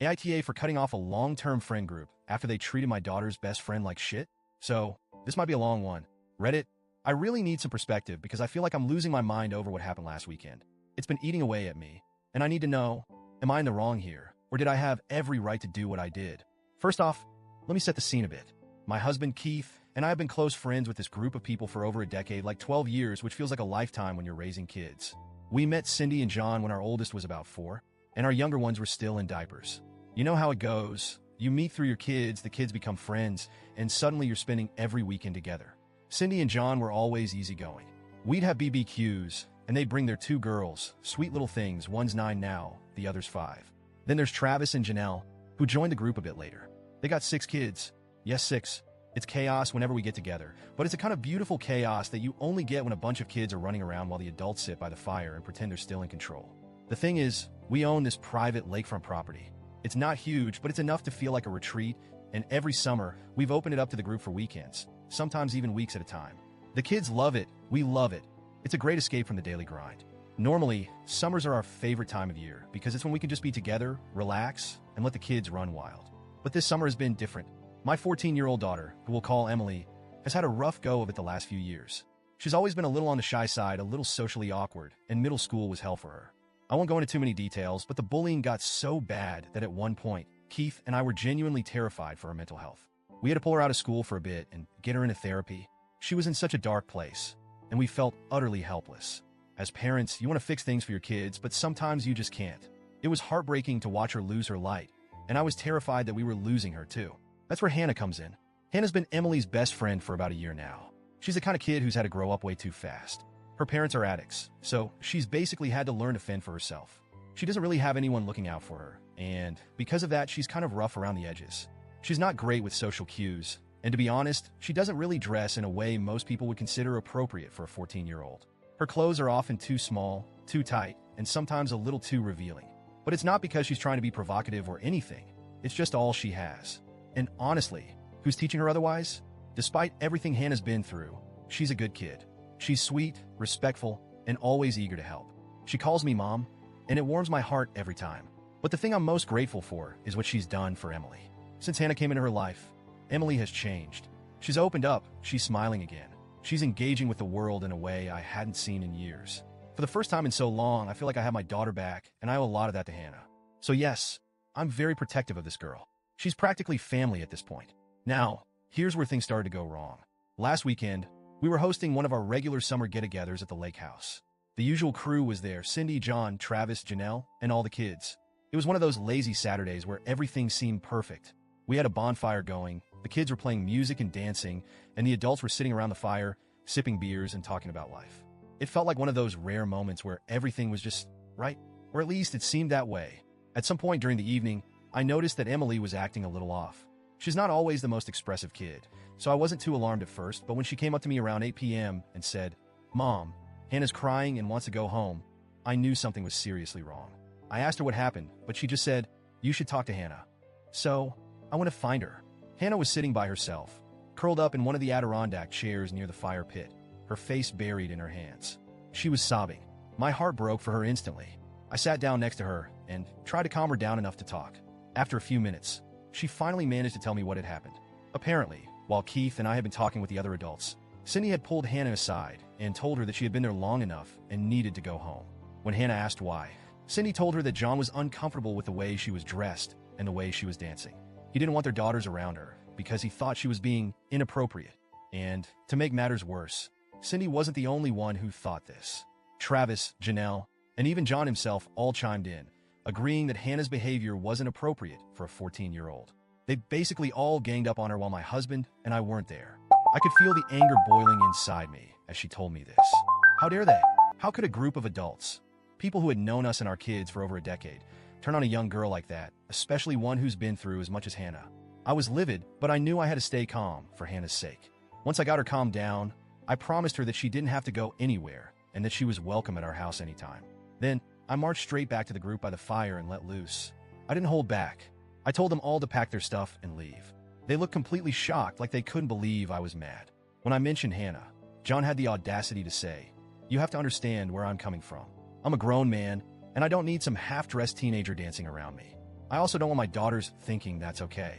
AITA for cutting off a long-term friend group after they treated my daughter's best friend like shit? So, this might be a long one. Reddit, I really need some perspective because I feel like I'm losing my mind over what happened last weekend. It's been eating away at me, and I need to know, am I in the wrong here, or did I have every right to do what I did? First off, let me set the scene a bit. My husband, Keith, and I have been close friends with this group of people for over a decade, like 12 years, which feels like a lifetime when you're raising kids. We met Cindy and John when our oldest was about 4, and our younger ones were still in diapers. You know how it goes. You meet through your kids, the kids become friends, and suddenly you're spending every weekend together. Cindy and John were always easygoing. We'd have BBQs, and they'd bring their 2 girls, sweet little things, one's 9 now, the other's 5. Then there's Travis and Janelle, who joined the group a bit later. They got 6 kids. Yes, 6. It's chaos whenever we get together, but it's a kind of beautiful chaos that you only get when a bunch of kids are running around while the adults sit by the fire and pretend they're still in control. The thing is, we own this private lakefront property. It's not huge, but it's enough to feel like a retreat, and every summer, we've opened it up to the group for weekends, sometimes even weeks at a time. The kids love it, we love it. It's a great escape from the daily grind. Normally, summers are our favorite time of year because it's when we can just be together, relax, and let the kids run wild. But this summer has been different. My 14-year-old daughter, who we'll call Emily, has had a rough go of it the last few years. She's always been a little on the shy side, a little socially awkward, and middle school was hell for her. I won't go into too many details, but the bullying got so bad that at one point, Keith and I were genuinely terrified for her mental health. We had to pull her out of school for a bit and get her into therapy. She was in such a dark place, and we felt utterly helpless. As parents, you want to fix things for your kids, but sometimes you just can't. It was heartbreaking to watch her lose her light, and I was terrified that we were losing her too. That's where Hannah comes in. Hannah's been Emily's best friend for about a year now. She's the kind of kid who's had to grow up way too fast. Her parents are addicts, so she's basically had to learn to fend for herself. She doesn't really have anyone looking out for her, and because of that, she's kind of rough around the edges. She's not great with social cues, and to be honest, she doesn't really dress in a way most people would consider appropriate for a 14-year-old. Her clothes are often too small, too tight, and sometimes a little too revealing. But it's not because she's trying to be provocative or anything. It's just all she has. And honestly, who's teaching her otherwise? Despite everything Hannah's been through, she's a good kid. She's sweet, respectful, and always eager to help. She calls me Mom, and it warms my heart every time. But the thing I'm most grateful for is what she's done for Emily. Since Hannah came into her life, Emily has changed. She's opened up, she's smiling again. She's engaging with the world in a way I hadn't seen in years. For the first time in so long, I feel like I have my daughter back, and I owe a lot of that to Hannah. So yes, I'm very protective of this girl. She's practically family at this point. Now, here's where things started to go wrong. Last weekend, we were hosting one of our regular summer get-togethers at the lake house. The usual crew was there: Cindy, John, Travis, Janelle, and all the kids. It was one of those lazy Saturdays where everything seemed perfect. We had a bonfire going, the kids were playing music and dancing, and the adults were sitting around the fire, sipping beers and talking about life. It felt like one of those rare moments where everything was just right, or at least it seemed that way. At some point during the evening, I noticed that Emily was acting a little off. She's not always the most expressive kid, so I wasn't too alarmed at first, but when she came up to me around 8 p.m. and said, "Mom, Hannah's crying and wants to go home," I knew something was seriously wrong. I asked her what happened, but she just said, "You should talk to Hannah." So, I went to find her. Hannah was sitting by herself, curled up in one of the Adirondack chairs near the fire pit, her face buried in her hands. She was sobbing. My heart broke for her instantly. I sat down next to her and tried to calm her down enough to talk. After a few minutes, she finally managed to tell me what had happened. Apparently, while Keith and I had been talking with the other adults, Cindy had pulled Hannah aside and told her that she had been there long enough and needed to go home. When Hannah asked why, Cindy told her that John was uncomfortable with the way she was dressed and the way she was dancing. He didn't want their daughters around her because he thought she was being inappropriate. And to make matters worse, Cindy wasn't the only one who thought this. Travis, Janelle, and even John himself all chimed in, agreeing that Hannah's behavior wasn't appropriate for a 14-year-old. They basically all ganged up on her while my husband and I weren't there. I could feel the anger boiling inside me as she told me this. How dare they? How could a group of adults, people who had known us and our kids for over a decade, turn on a young girl like that, especially one who's been through as much as Hannah? I was livid, but I knew I had to stay calm for Hannah's sake. Once I got her calmed down, I promised her that she didn't have to go anywhere and that she was welcome at our house anytime. Then, I marched straight back to the group by the fire and let loose. I didn't hold back. I told them all to pack their stuff and leave. They looked completely shocked, like they couldn't believe I was mad. When I mentioned Hannah, John had the audacity to say, "You have to understand where I'm coming from. I'm a grown man, and I don't need some half-dressed teenager dancing around me." I also don't want my daughters thinking that's okay.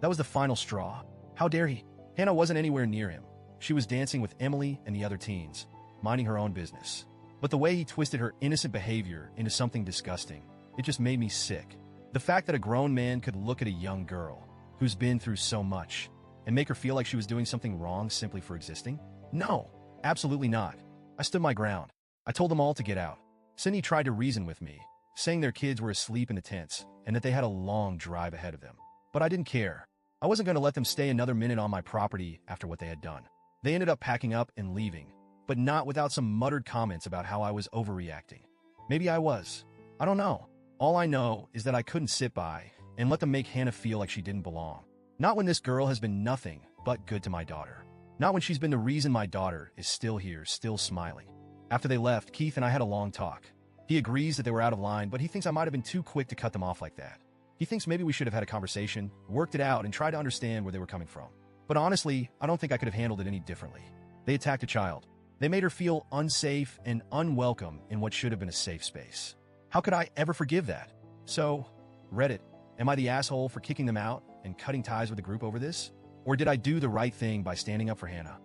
That was the final straw. How dare he? Hannah wasn't anywhere near him. She was dancing with Emily and the other teens, minding her own business. But the way he twisted her innocent behavior into something disgusting, it just made me sick. The fact that a grown man could look at a young girl who's been through so much and make her feel like she was doing something wrong simply for existing? No, absolutely not. I stood my ground. I told them all to get out. Sydney tried to reason with me, saying their kids were asleep in the tents and that they had a long drive ahead of them. But I didn't care. I wasn't going to let them stay another minute on my property after what they had done. They ended up packing up and leaving, but not without some muttered comments about how I was overreacting. Maybe I was. I don't know. All I know is that I couldn't sit by and let them make Hannah feel like she didn't belong. Not when this girl has been nothing but good to my daughter. Not when she's been the reason my daughter is still here, still smiling. After they left, Keith and I had a long talk. He agrees that they were out of line, but he thinks I might have been too quick to cut them off like that. He thinks maybe we should have had a conversation, worked it out, and tried to understand where they were coming from. But honestly, I don't think I could have handled it any differently. They attacked a child. They made her feel unsafe and unwelcome in what should have been a safe space. How could I ever forgive that? So, Reddit, am I the asshole for kicking them out and cutting ties with the group over this? Or did I do the right thing by standing up for Hannah?